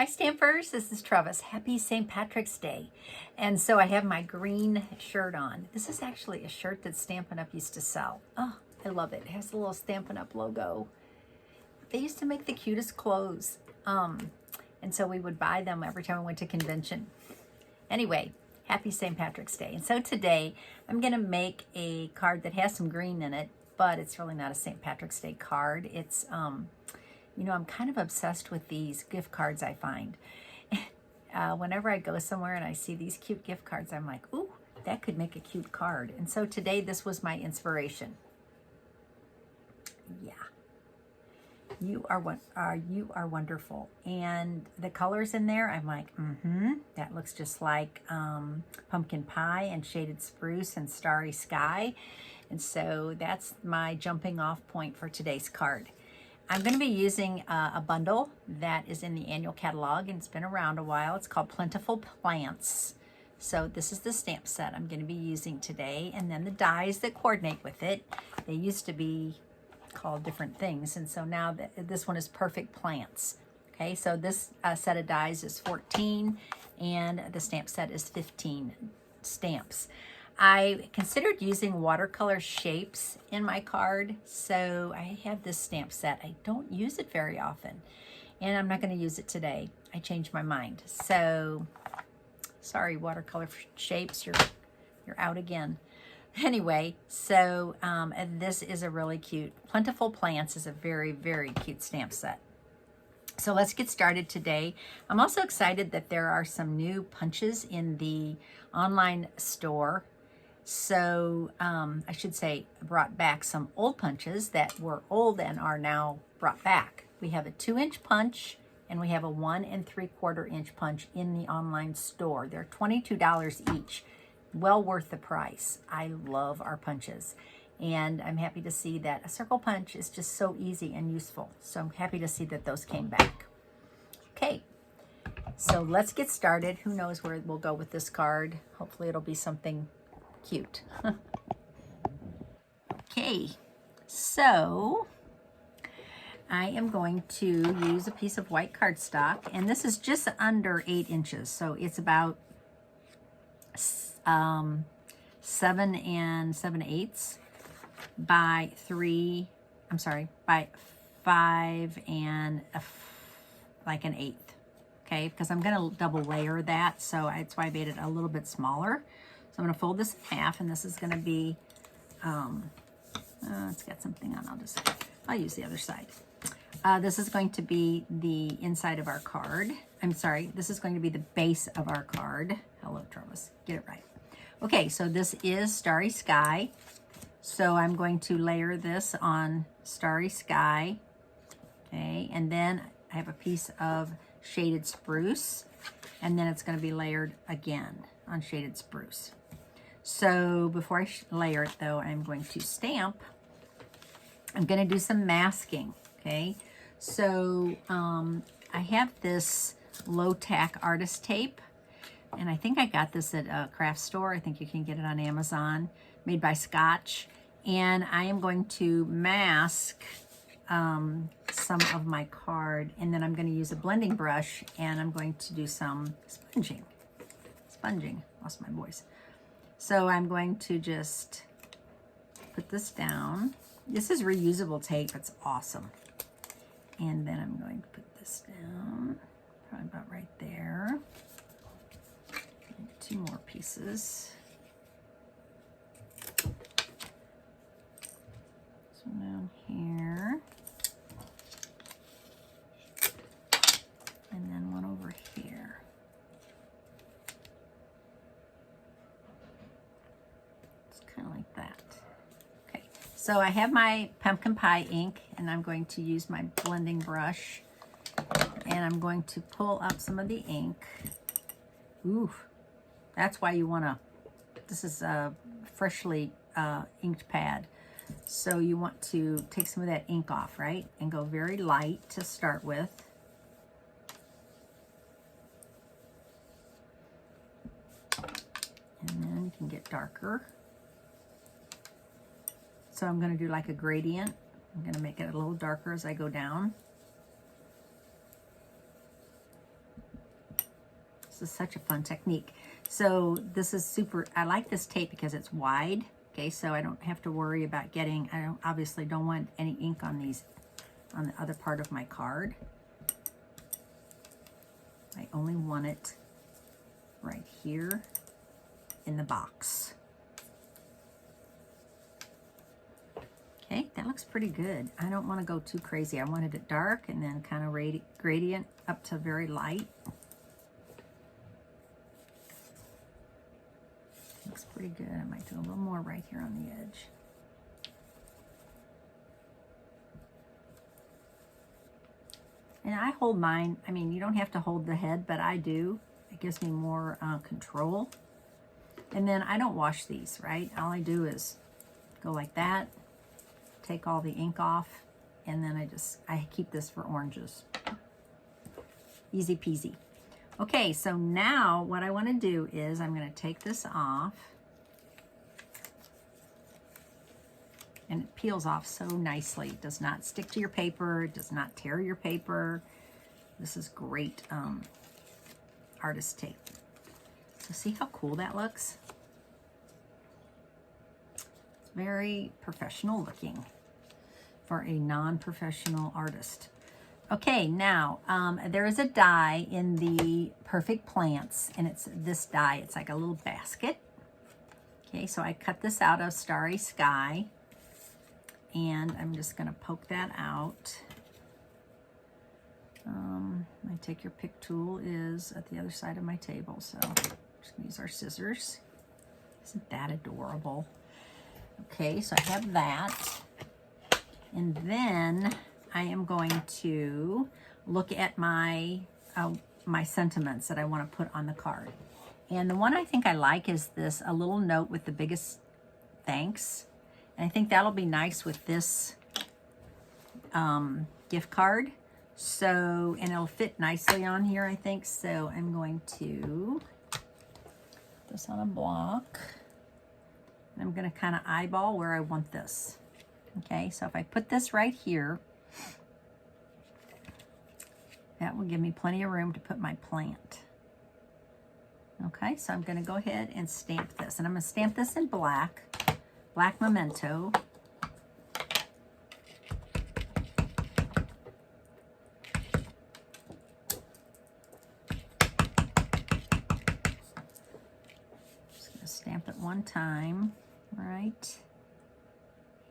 Stampers, this is Trevis. Happy St. Patrick's Day. And so I have my green shirt on. This is actually a shirt that Stampin' Up! Used to sell. Oh, I love it. It has the little Stampin' Up! Logo. They used to make the cutest clothes. And so we would buy them every time we went to convention. Anyway, happy St. Patrick's Day. And so today I'm going to make a card that has some green in it, but it's really not a St. Patrick's Day card. It's, you know, I'm kind of obsessed with these gift cards I find. Whenever I go somewhere and I see these cute gift cards, I'm like, ooh, that could make a cute card. And so today this was my inspiration. Yeah. You are wonderful. And the colors in there, I'm like, that looks just like pumpkin pie and shaded spruce and starry sky. And so that's my jumping off point for today's card. I'm going to be using a bundle that is in the annual catalog, and it's been around a while. It's called Plentiful Plants. So this is the stamp set I'm going to be using today, and then the dies that coordinate with it. They used to be called different things, and so now this one is Perfect Plants. Okay, so this set of dies is 14, and the stamp set is 15 stamps. I considered using watercolor shapes in my card, so I have this stamp set. I don't use it very often, and I'm not going to use it today. I changed my mind. So, sorry, watercolor shapes, you're out again. Anyway, so and this is a really cute, Plentiful Plants is a very, very cute stamp set. So let's get started today. I'm also excited that there are some new punches in the online store. So I should say brought back some old punches that were old and are now brought back. We have a 2-inch punch and we have a 1 3/4 inch punch in the online store. They're $22 each. Well worth the price. I love our punches. And I'm happy to see that a circle punch is just so easy and useful. So I'm happy to see that those came back. Okay, so let's get started. Who knows where we'll go with this card. Hopefully it'll be something cute. Okay, so I am going to use a piece of white cardstock, and this is just under 8 inches, so it's about 7 7/8 by 5 and like an 1/8. Okay, because I'm going to double layer that, so that's why I made it a little bit smaller. So I'm going to fold this in half, and this is going to be, it's got something on, I'll use the other side. This is going to be the inside of our card. I'm sorry, this is going to be the base of our card. Hello, Trevis, get it right. Okay, so this is Starry Sky. So I'm going to layer this on Starry Sky. Okay, and then I have a piece of shaded spruce, and then it's going to be layered again on shaded spruce. So before I layer it though, I'm going to stamp. I'm going to do some masking, okay? So I have this low tack artist tape, and I think I got this at a craft store. I think you can get it on Amazon, made by Scotch. And I am going to mask some of my card, and then I'm going to use a blending brush, and I'm going to do some sponging, lost my voice. So I'm going to just put this down. This is reusable tape, it's awesome. And then I'm going to put this down, probably about right there. 2 more pieces. So down here. And then one over here. It's kind of like that. Okay, so I have my pumpkin pie ink, and I'm going to use my blending brush, and I'm going to pull up some of the ink. Ooh, that's why you want to, this is a freshly inked pad. So you want to take some of that ink off, right? And go very light to start with. And then you can get darker. So I'm going to do like a gradient. I'm going to make it a little darker as I go down. This is such a fun technique. So this is super, I like this tape because it's wide. Okay, so I don't have to worry about getting, obviously don't want any ink on these, on the other part of my card. I only want it right here in the box. Okay, that looks pretty good. I don't want to go too crazy. I wanted it dark and then kind of gradient up to very light. Looks pretty good. I might do a little more right here on the edge. And I hold mine, I mean, you don't have to hold the head, but I do. It gives me more control. And then I don't wash these, right? All I do is go like that, take all the ink off, and then I keep this for oranges. Easy peasy. Okay, so now what I want to do is I'm going to take this off. And it peels off so nicely. It does not stick to your paper. It does not tear your paper. This is great artist tape. So see how cool that looks? It's very professional looking for a non-professional artist. Okay, now there is a die in the Perfect Plants, and it's this die. It's like a little basket. Okay, so I cut this out of Starry Sky. And I'm just going to poke that out. My take your pick tool is at the other side of my table, so I'm just going to use our scissors. Isn't that adorable? Okay, so I have that. And then I am going to look at my my sentiments that I want to put on the card. And the one I think I like is this, a little note with the biggest thanks. And I think that'll be nice with this gift card. So, and it'll fit nicely on here, I think. So I'm going to put this on a block. And I'm going to kind of eyeball where I want this. Okay, so if I put this right here, that will give me plenty of room to put my plant. Okay, so I'm going to go ahead and stamp this. And I'm going to stamp this in black memento. Just going to stamp it one time right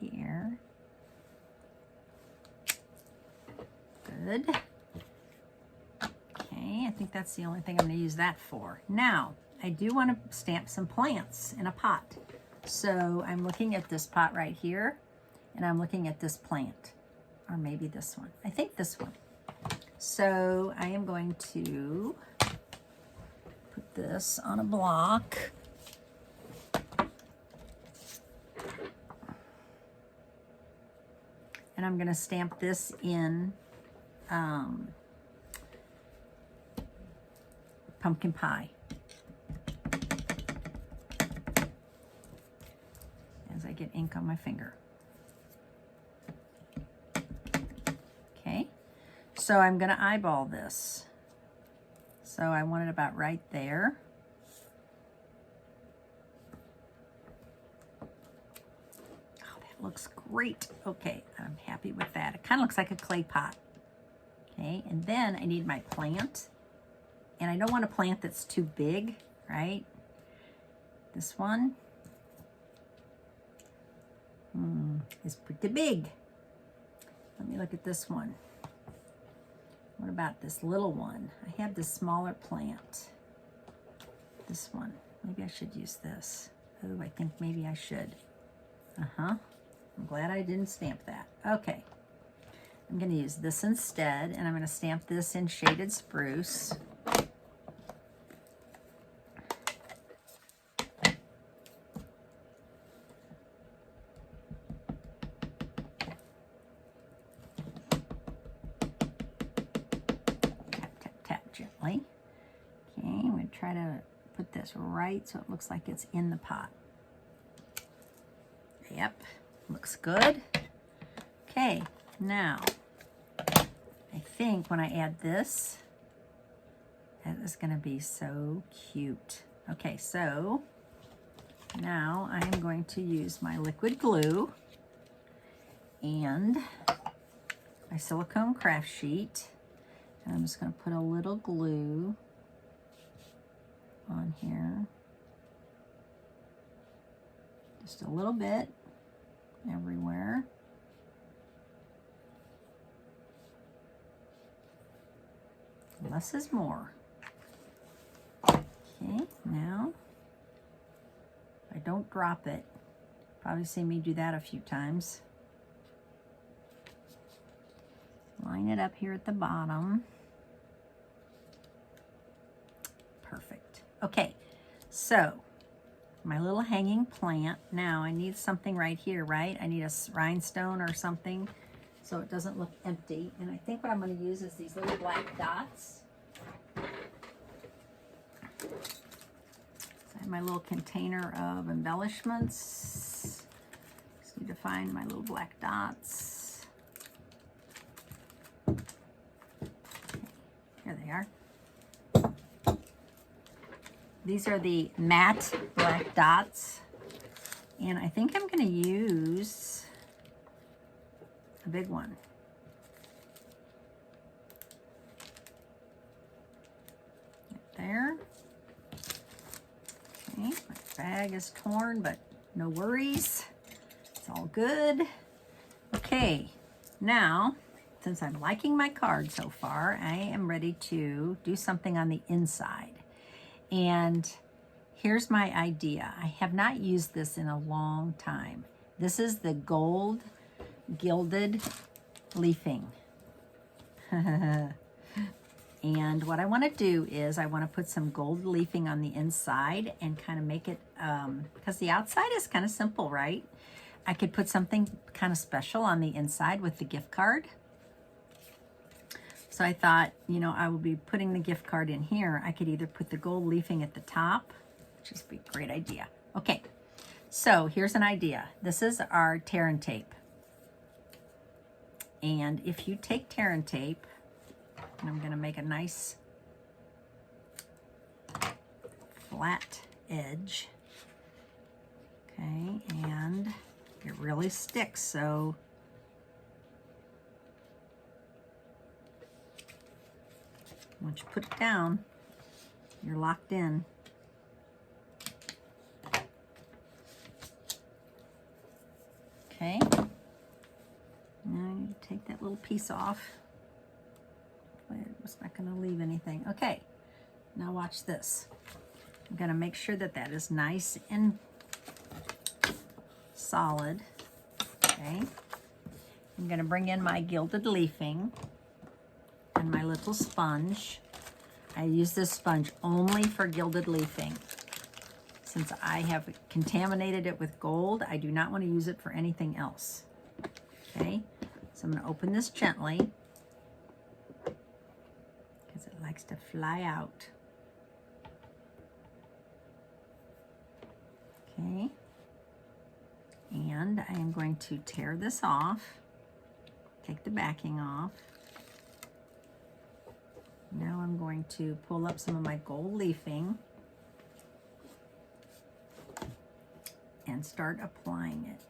here. Good. Okay, I think that's the only thing I'm going to use that for. Now, I do want to stamp some plants in a pot. So I'm looking at this pot right here, and I'm looking at this plant, or maybe this one. I think this one. So I am going to put this on a block. And I'm going to stamp this in pumpkin pie. As I get ink on my finger. Okay, so I'm going to eyeball this. So I want it about right there. Oh, that looks great. Okay, I'm happy with that. It kind of looks like a clay pot. Okay, and then I need my plant. And I don't want a plant that's too big, right? This one is pretty big. Let me look at this one. What about this little one? I have this smaller plant. This one. Maybe I should use this. Oh, I think maybe I should. I'm glad I didn't stamp that. Okay. I'm going to use this instead, and I'm going to stamp this in Shaded Spruce. Gently. Okay, I'm going to try to put this right so it looks like it's in the pot. Yep, looks good. Okay, now I think when I add this That is going to be so cute. Okay, so now I am going to use my liquid glue and my silicone craft sheet. And I'm just going to put a little glue on here. Just a little bit everywhere. Less is more. Okay, now I don't drop it. Probably see me do that a few times. Line it up here at the bottom. Perfect. Okay, so my little hanging plant. Now I need something right here, right? I need a rhinestone or something so it doesn't look empty. And I think what I'm going to use is these little black dots. So I have my little container of embellishments. Just need to find my little black dots. Okay, here they are. These are the matte black dots. And I think I'm going to use a big one. Right there. Okay, my bag is torn, but no worries. It's all good. Okay, now, since I'm liking my card so far, I am ready to do something on the inside. And here's my idea. I have not used this in a long time. This is the gold Gilded Leafing. And what I want to do is I want to put some gold leafing on the inside and kind of make it, because the outside is kind of simple, right? I could put something kind of special on the inside with the gift card. So I thought, you know, I will be putting the gift card in here. I could either put the gold leafing at the top, which would be a great idea. Okay, so here's an idea. This is our tear and tape. And if you take tear and tape, and I'm going to make a nice flat edge. Okay, and it really sticks, so once you put it down, you're locked in. Okay. Now you take that little piece off. It's not going to leave anything. Okay. Now watch this. I'm going to make sure that that is nice and solid. Okay. I'm going to bring in my Gilded Leafing and my little sponge. I use this sponge only for Gilded Leafing. Since I have contaminated it with gold, I do not want to use it for anything else. Okay, so I'm going to open this gently because it likes to fly out. Okay, and I am going to tear this off, take the backing off. Now I'm going to pull up some of my gold leafing and start applying it.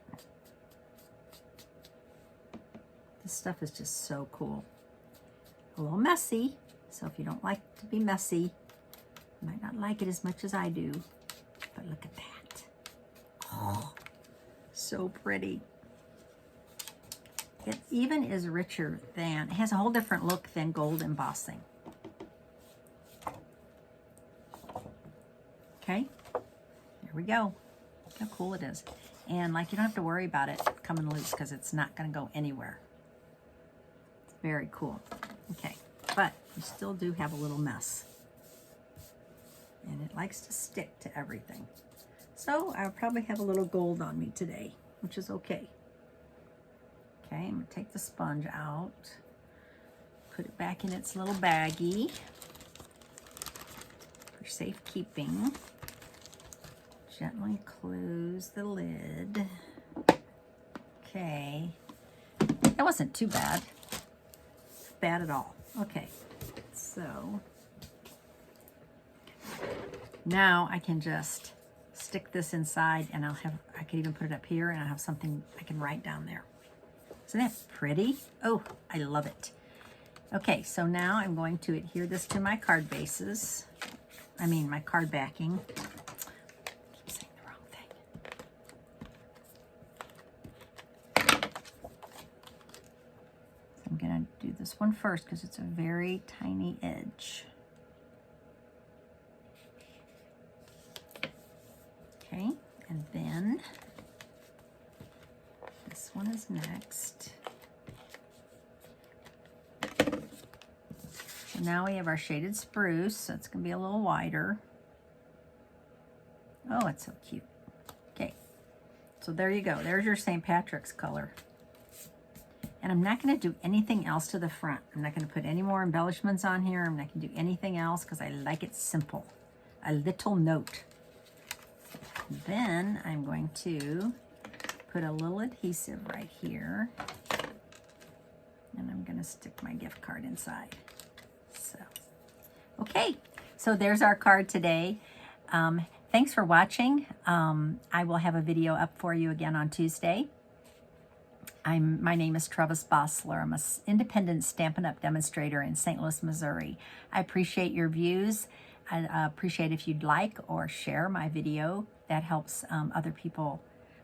This stuff is just so cool. A little messy, so if you don't like to be messy, you might not like it as much as I do, but look at that. Oh, so pretty. It even is richer than, it has a whole different look than gold embossing. Okay, there we go. Look how cool it is. And like, you don't have to worry about it coming loose because it's not going to go anywhere. It's very cool. Okay, but you still do have a little mess. And it likes to stick to everything. So I'll probably have a little gold on me today, which is okay. Okay, I'm going to take the sponge out, put it back in its little baggie for safekeeping. Gently close the lid. Okay, that wasn't too bad. Bad at all. Okay, so Now I can just stick this inside, and I could even put it up here, and I'll have something I can write down there. Isn't that pretty? Oh, I love it. Okay, so now I'm going to adhere this to my card bases. My card backing. I keep saying the wrong thing. So I'm gonna do this one first because it's a very tiny edge. Okay, and then this one is next. So now we have our shaded spruce, so it's going to be a little wider. Oh, it's so cute. Okay, so there you go. There's your St. Patrick's color. And I'm not going to do anything else to the front. I'm not going to put any more embellishments on here. I'm not going to do anything else because I like it simple. A little note. Then I'm going to put a little adhesive right here. And I'm going to stick my gift card inside. So, okay. So there's our card today. Thanks for watching. I will have a video up for you again on Tuesday. My name is Trevis Bossler. I'm an independent Stampin' Up! Demonstrator in St. Louis, Missouri. I appreciate your views. I appreciate if you'd like or share my video. That helps other people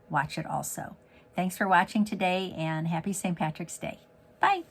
watch it also. Thanks for watching today, and happy St. Patrick's Day. Bye.